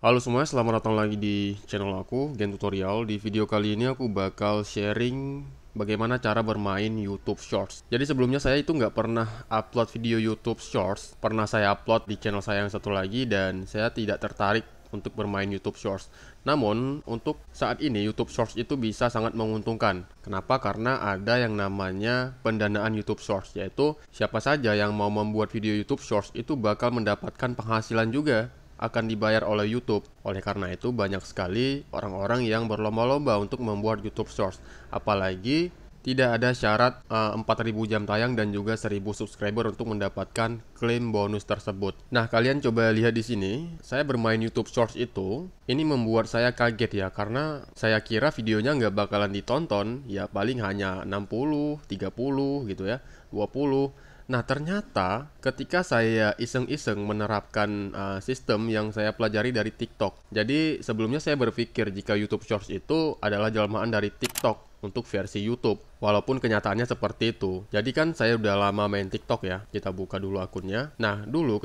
Halo semuanya, selamat datang lagi di channel aku, Gen Tutorial. Di video kali ini aku bakal sharing bagaimana cara bermain YouTube Shorts. Jadi sebelumnya saya itu nggak pernah upload video YouTube Shorts. Pernah saya upload di channel saya yang satu lagi dan saya tidak tertarik untuk bermain YouTube Shorts. Namun, untuk saat ini YouTube Shorts itu bisa sangat menguntungkan. Kenapa? Karena ada yang namanya pendanaan YouTube Shorts, yaitu siapa saja yang mau membuat video YouTube Shorts itu bakal mendapatkan penghasilan juga, akan dibayar oleh YouTube. Oleh karena itu banyak sekali orang-orang yang berlomba-lomba untuk membuat YouTube Shorts. Apalagi tidak ada syarat 4.000 jam tayang dan juga 1.000 subscriber untuk mendapatkan klaim bonus tersebut. Nah, kalian coba lihat di sini. Saya bermain YouTube Shorts itu, ini membuat saya kaget ya, karena saya kira videonya nggak bakalan ditonton, ya paling hanya 60, 30 gitu ya, 20. Nah, ternyata ketika saya iseng-iseng menerapkan sistem yang saya pelajari dari TikTok. Jadi, sebelumnya saya berpikir jika YouTube Shorts itu adalah jelmaan dari TikTok untuk versi YouTube. Walaupun kenyataannya seperti itu. Jadi kan saya udah lama main TikTok ya. Kita buka dulu akunnya. Nah, dulu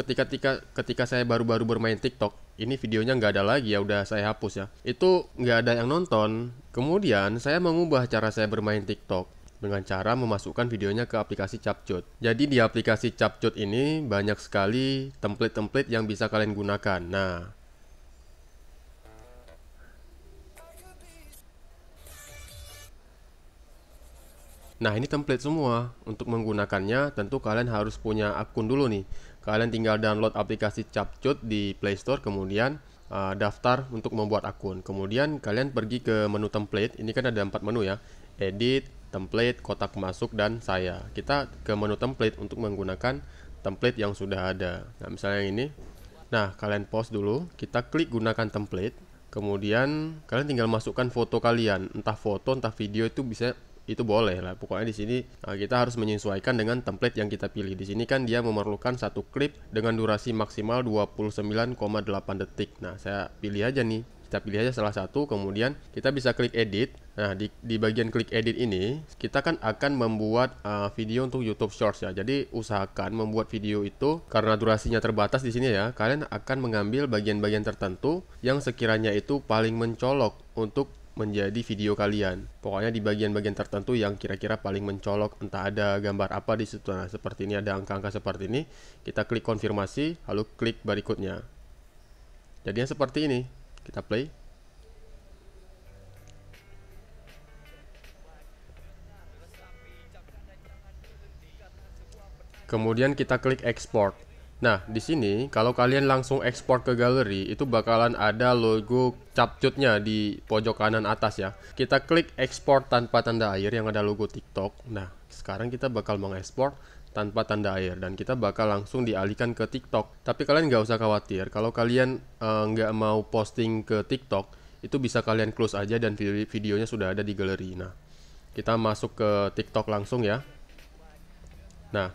ketika saya baru-baru bermain TikTok, ini videonya nggak ada lagi ya, udah saya hapus ya. Itu nggak ada yang nonton. Kemudian saya mengubah cara saya bermain TikTok dengan cara memasukkan videonya ke aplikasi Capcut. Jadi di aplikasi Capcut ini banyak sekali template-template yang bisa kalian gunakan. Nah, ini template semua. Untuk menggunakannya tentu kalian harus punya akun dulu nih. Kalian tinggal download aplikasi Capcut di Play Store, kemudian daftar untuk membuat akun. Kemudian kalian pergi ke menu template. Ini kan ada 4 menu ya. Edit, template, kotak masuk, dan saya. Kita ke menu template untuk menggunakan template yang sudah ada. Nah, misalnya yang ini. Nah, kalian pause dulu. Kita klik gunakan template. Kemudian kalian tinggal masukkan foto kalian, entah foto, entah video, itu boleh lah. Pokoknya di sini kita harus menyesuaikan dengan template yang kita pilih. Di sini kan dia memerlukan satu klip dengan durasi maksimal 29,8 detik. Nah, saya pilih aja nih. Kita pilih aja salah satu, kemudian kita bisa klik edit. Nah, di bagian klik edit ini, kita kan akan membuat video untuk YouTube Shorts ya. Jadi, usahakan membuat video itu, karena durasinya terbatas di sini ya, kalian akan mengambil bagian-bagian tertentu yang sekiranya itu paling mencolok untuk menjadi video kalian. Pokoknya di bagian-bagian tertentu yang kira-kira paling mencolok, entah ada gambar apa di situ. Nah, seperti ini ada angka-angka seperti ini, kita klik konfirmasi, lalu klik berikutnya. Jadinya seperti ini. Kita play. Kemudian kita klik export. Nah, di sini kalau kalian langsung export ke galeri, itu bakalan ada logo Capcutnya di pojok kanan atas ya. Kita klik export tanpa tanda air yang ada logo TikTok. Nah, sekarang kita bakal mengekspor tanpa tanda air dan kita bakal langsung dialihkan ke TikTok. Tapi kalian nggak usah khawatir, kalau kalian nggak mau posting ke TikTok, itu bisa kalian close aja dan videonya sudah ada di galeri. Nah, kita masuk ke TikTok langsung ya. Nah,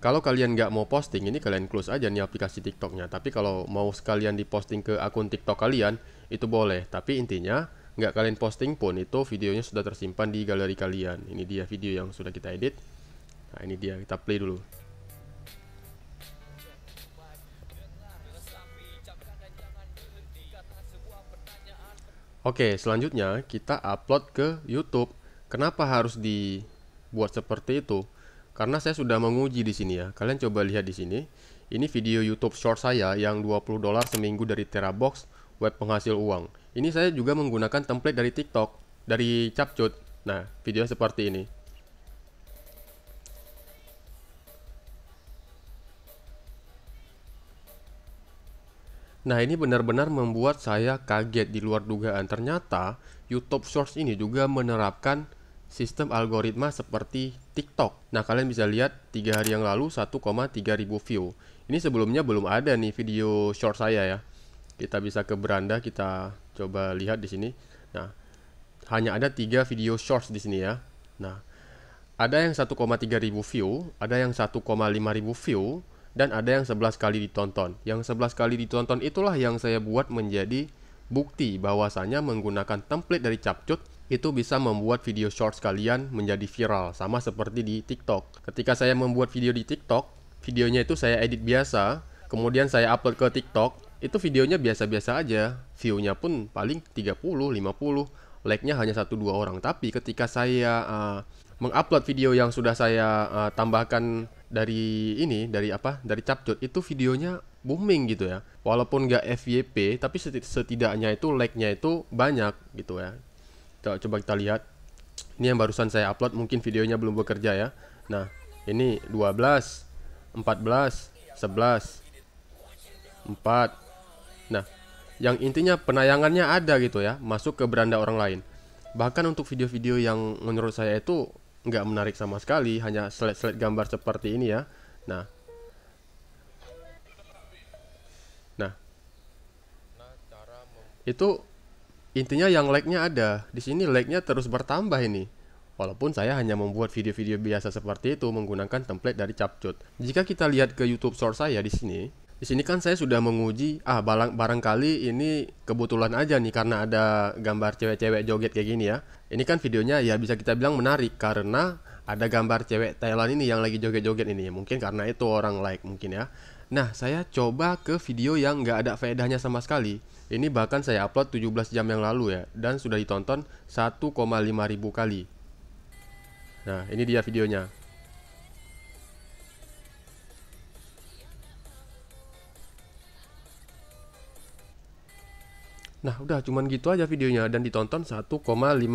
kalau kalian nggak mau posting, ini kalian close aja nih aplikasi TikToknya. Tapi kalau mau sekalian diposting ke akun TikTok kalian, itu boleh. Tapi intinya, nggak kalian posting pun, itu videonya sudah tersimpan di galeri kalian. Ini dia video yang sudah kita edit. Nah, ini dia, kita play dulu. Oke, selanjutnya kita upload ke YouTube. Kenapa harus dibuat seperti itu? Karena saya sudah menguji di sini ya. Kalian coba lihat di sini. Ini video YouTube short saya yang $20 seminggu dari Terabox, web penghasil uang. Ini saya juga menggunakan template dari TikTok, dari Capcut. Nah, video seperti ini. Nah, ini benar-benar membuat saya kaget di luar dugaan. Ternyata YouTube Shorts ini juga menerapkan sistem algoritma seperti TikTok. Nah, kalian bisa lihat 3 hari yang lalu 1,3 ribu view. Ini sebelumnya belum ada nih video short saya ya. Kita bisa ke beranda, kita coba lihat di sini. Nah, hanya ada 3 video shorts di sini ya. Nah, ada yang 1,3 ribu view, ada yang 1,5 ribu view, dan ada yang 11 kali ditonton. Yang 11 kali ditonton itulah yang saya buat menjadi bukti bahwasanya menggunakan template dari Capcut itu bisa membuat video shorts kalian menjadi viral, sama seperti di TikTok. Ketika saya membuat video di TikTok, videonya itu saya edit biasa, kemudian saya upload ke TikTok, itu videonya biasa-biasa aja, view-nya pun paling 30, 50, like-nya hanya 1-2 orang. Tapi ketika saya mengupload video yang sudah saya tambahkan dari ini, dari Capcut, itu videonya booming gitu ya. Walaupun nggak FYP, tapi setidaknya itu like-nya itu banyak gitu ya. Coba kita lihat. Ini yang barusan saya upload, mungkin videonya belum bekerja ya. Nah, ini 12, 14, 11, 4. Nah, yang intinya penayangannya ada gitu ya, masuk ke beranda orang lain. Bahkan untuk video-video yang menurut saya itu nggak menarik sama sekali, hanya slide-slide gambar seperti ini ya. Nah, itu intinya yang like-nya ada. Di sini like-nya terus bertambah ini. Walaupun saya hanya membuat video-video biasa seperti itu menggunakan template dari Capcut. Jika kita lihat ke YouTube Short saya di sini kan saya sudah menguji, barangkali ini kebetulan aja nih karena ada gambar cewek-cewek joget kayak gini ya. Ini kan videonya ya bisa kita bilang menarik karena ada gambar cewek Thailand ini yang lagi joget-joget ini. Mungkin karena itu orang like mungkin ya. Nah, saya coba ke video yang nggak ada faedahnya sama sekali. Ini bahkan saya upload 17 jam yang lalu ya, dan sudah ditonton 1,5 ribu kali. Nah, ini dia videonya. Nah, udah cuman gitu aja videonya dan ditonton 1,5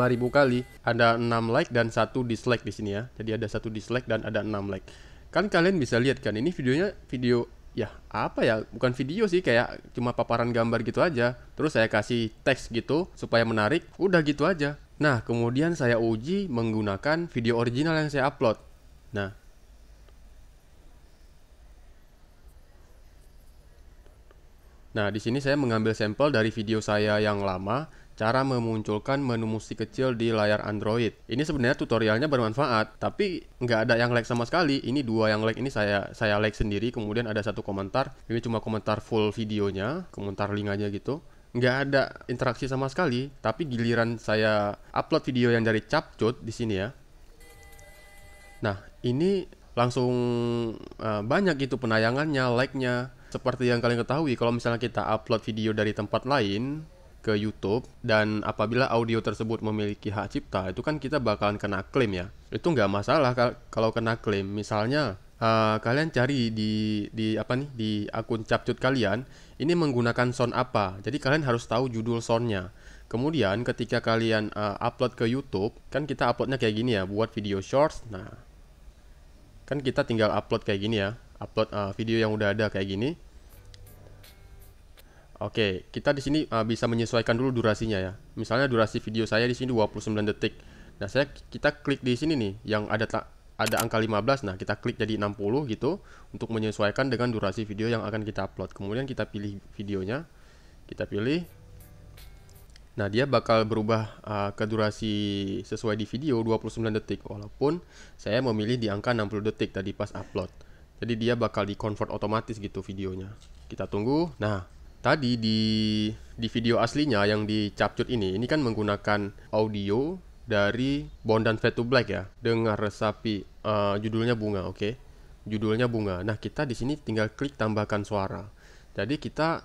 ribu kali. Ada 6 like dan 1 dislike di sini ya. Jadi ada 1 dislike dan ada 6 like. Kan kalian bisa lihat kan, ini videonya ya apa ya, bukan video sih, kayak cuma paparan gambar gitu aja. Terus saya kasih teks gitu supaya menarik, udah gitu aja. Nah, kemudian saya uji menggunakan video original yang saya upload. Nah, di sini saya mengambil sampel dari video saya yang lama, cara memunculkan menu musik kecil di layar Android. Ini sebenarnya tutorialnya bermanfaat, tapi nggak ada yang like sama sekali. Ini 2 yang like, ini saya like sendiri, kemudian ada 1 komentar. Ini cuma komentar full videonya, komentar link aja gitu. Nggak ada interaksi sama sekali, tapi giliran saya upload video yang dari Capcut di sini ya. Nah, ini langsung banyak itu penayangannya, like-nya. Seperti yang kalian ketahui, kalau misalnya kita upload video dari tempat lain ke YouTube, dan apabila audio tersebut memiliki hak cipta, itu kan kita bakalan kena klaim ya. Itu nggak masalah kalau kena klaim. Misalnya kalian cari di akun Capcut kalian, ini menggunakan sound apa. Jadi kalian harus tahu judul soundnya. Kemudian ketika kalian upload ke YouTube, kan kita uploadnya kayak gini ya, buat video shorts. Nah, kan kita tinggal upload kayak gini ya, upload video yang udah ada kayak gini. Oke, kita di sini bisa menyesuaikan dulu durasinya ya. Misalnya durasi video saya di sini 29 detik. Nah, kita klik di sini nih yang ada angka 15. Nah, kita klik jadi 60 gitu untuk menyesuaikan dengan durasi video yang akan kita upload. Kemudian kita pilih videonya. Kita pilih. Nah, dia bakal berubah ke durasi sesuai di video 29 detik. Walaupun saya memilih di angka 60 detik tadi pas upload. Jadi dia bakal di-convert otomatis gitu videonya. Kita tunggu. Nah, tadi di video aslinya yang di Capcut ini kan menggunakan audio dari Bondan Fade to Black ya. Dengar resapi, judulnya bunga, oke. Judulnya bunga. Nah, kita di sini tinggal klik tambahkan suara. Jadi kita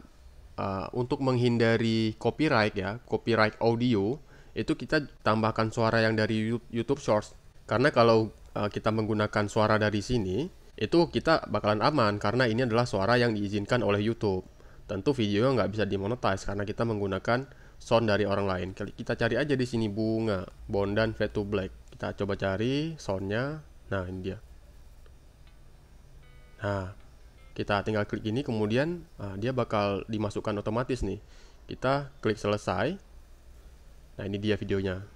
untuk menghindari copyright ya, copyright audio, itu kita tambahkan suara yang dari YouTube Shorts. Karena kalau kita menggunakan suara dari sini, itu kita bakalan aman karena ini adalah suara yang diizinkan oleh YouTube. Tentu videonya nggak bisa dimonetize karena kita menggunakan sound dari orang lain. Kita cari aja di sini bunga, Bondan Fade to Black. Kita coba cari soundnya. Nah, ini dia. Nah, kita tinggal klik ini, kemudian dia bakal dimasukkan otomatis nih. Kita klik selesai. Nah, ini dia videonya.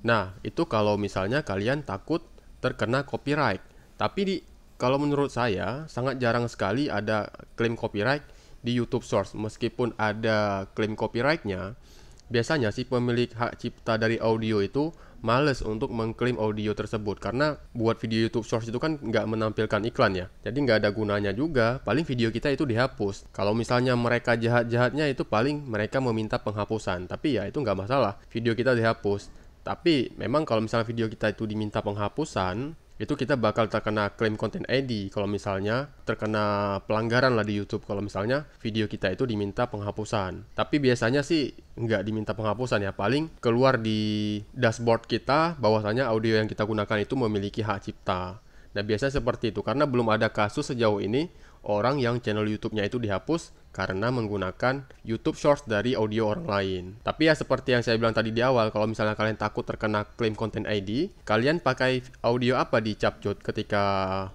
Nah, itu kalau misalnya kalian takut terkena copyright. Tapi kalau menurut saya, sangat jarang sekali ada klaim copyright di YouTube Shorts. Meskipun ada klaim copyrightnya, biasanya si pemilik hak cipta dari audio itu males untuk mengklaim audio tersebut. Karena buat video YouTube Shorts itu kan nggak menampilkan iklan ya. Jadi nggak ada gunanya juga, paling video kita itu dihapus. Kalau misalnya mereka jahat-jahatnya itu paling mereka meminta penghapusan. Tapi ya itu nggak masalah, video kita dihapus. Tapi memang kalau misalnya video kita itu diminta penghapusan, itu kita bakal terkena claim content ID kalau misalnya terkena pelanggaran lah di YouTube kalau misalnya video kita itu diminta penghapusan. Tapi biasanya sih nggak diminta penghapusan ya, paling keluar di dashboard kita bahwasanya audio yang kita gunakan itu memiliki hak cipta. Nah, biasanya seperti itu karena belum ada kasus sejauh ini orang yang channel YouTube-nya itu dihapus karena menggunakan YouTube Shorts dari audio orang lain. Tapi ya seperti yang saya bilang tadi di awal, kalau misalnya kalian takut terkena claim content ID, kalian pakai audio apa di CapCut ketika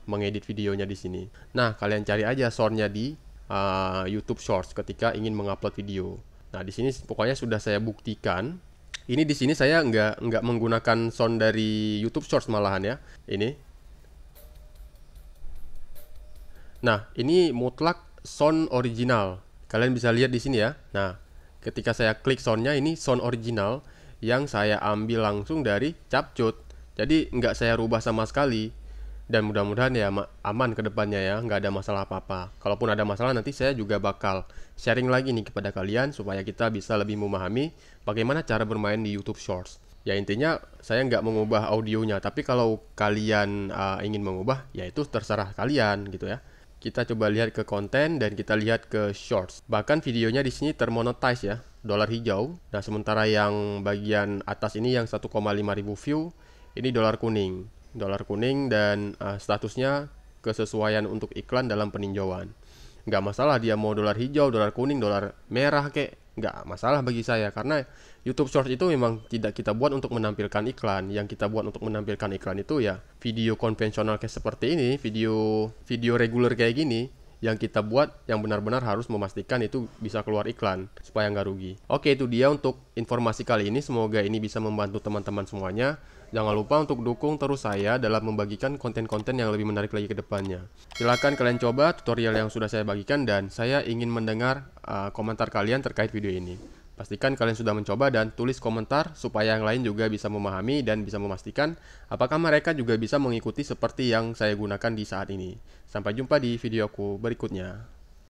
mengedit videonya di sini. Nah, kalian cari aja sound-nya di YouTube Shorts ketika ingin mengupload video. Nah, di sini pokoknya sudah saya buktikan. Ini di sini saya nggak menggunakan sound dari YouTube Shorts malahan ya. Ini. Nah, ini mutlak sound original. Kalian bisa lihat di sini ya. Nah, ketika saya klik soundnya, ini sound original yang saya ambil langsung dari CapCut. Jadi nggak saya rubah sama sekali. Dan mudah-mudahan ya aman ke depannya ya, nggak ada masalah apa-apa. Kalaupun ada masalah nanti saya juga bakal sharing lagi nih kepada kalian supaya kita bisa lebih memahami bagaimana cara bermain di YouTube Shorts. Ya intinya saya nggak mengubah audionya, tapi kalau kalian ingin mengubah, ya itu terserah kalian gitu ya. Kita coba lihat ke konten dan kita lihat ke shorts. Bahkan videonya di sini termonetize ya, dolar hijau. Nah, sementara yang bagian atas ini yang 1,5 ribu view, ini dolar kuning. Dolar kuning dan statusnya kesesuaian untuk iklan dalam peninjauan. Nggak masalah dia mau dolar hijau, dolar kuning, dolar merah kek. Nggak masalah bagi saya karena YouTube Shorts itu memang tidak kita buat untuk menampilkan iklan. Yang kita buat untuk menampilkan iklan itu ya video konvensional kayak seperti ini, video reguler kayak gini yang kita buat yang benar-benar harus memastikan itu bisa keluar iklan supaya nggak rugi. Oke, itu dia untuk informasi kali ini. Semoga ini bisa membantu teman-teman semuanya. Jangan lupa untuk dukung terus saya dalam membagikan konten-konten yang lebih menarik lagi ke depannya. Silahkan kalian coba tutorial yang sudah saya bagikan dan saya ingin mendengar komentar kalian terkait video ini. Pastikan kalian sudah mencoba dan tulis komentar supaya yang lain juga bisa memahami dan bisa memastikan apakah mereka juga bisa mengikuti seperti yang saya gunakan di saat ini. Sampai jumpa di videoku berikutnya.